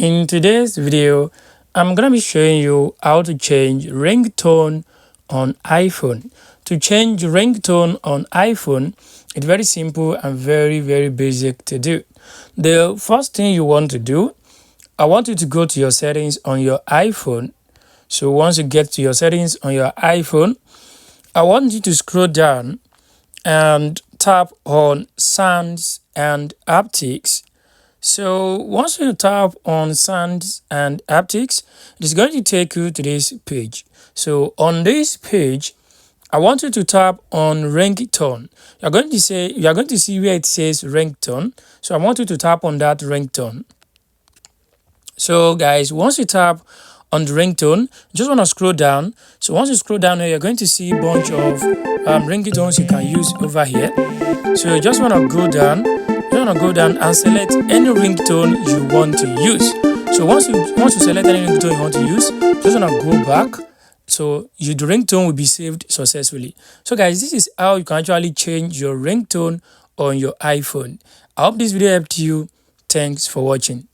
In today's video, I'm gonna be showing you how to change ringtone on iPhone. To change ringtone on iPhone, it's very simple and very basic to do. The first thing you want to do, I want you to go to your settings on your iPhone. So once you get to your settings on your iPhone, I want you to scroll down and tap on sounds and haptics. So once you tap on sounds and haptics, it is going to take you to this page. So on this page, I want you to tap on ringtone. You're going to see where it says ringtone. So I want you to tap on that ringtone. So guys, once you tap on the ringtone, you just want to scroll down. So once you scroll down here, you're going to see a bunch of ringtones you can use over here. So you just want to go down. You want to go down and select any ringtone you want to use. So once you select any ringtone you want to use, just want to go back. So the ringtone will be saved successfully. So guys, this is how you can actually change your ringtone on your iPhone. I hope this video helped you. Thanks for watching.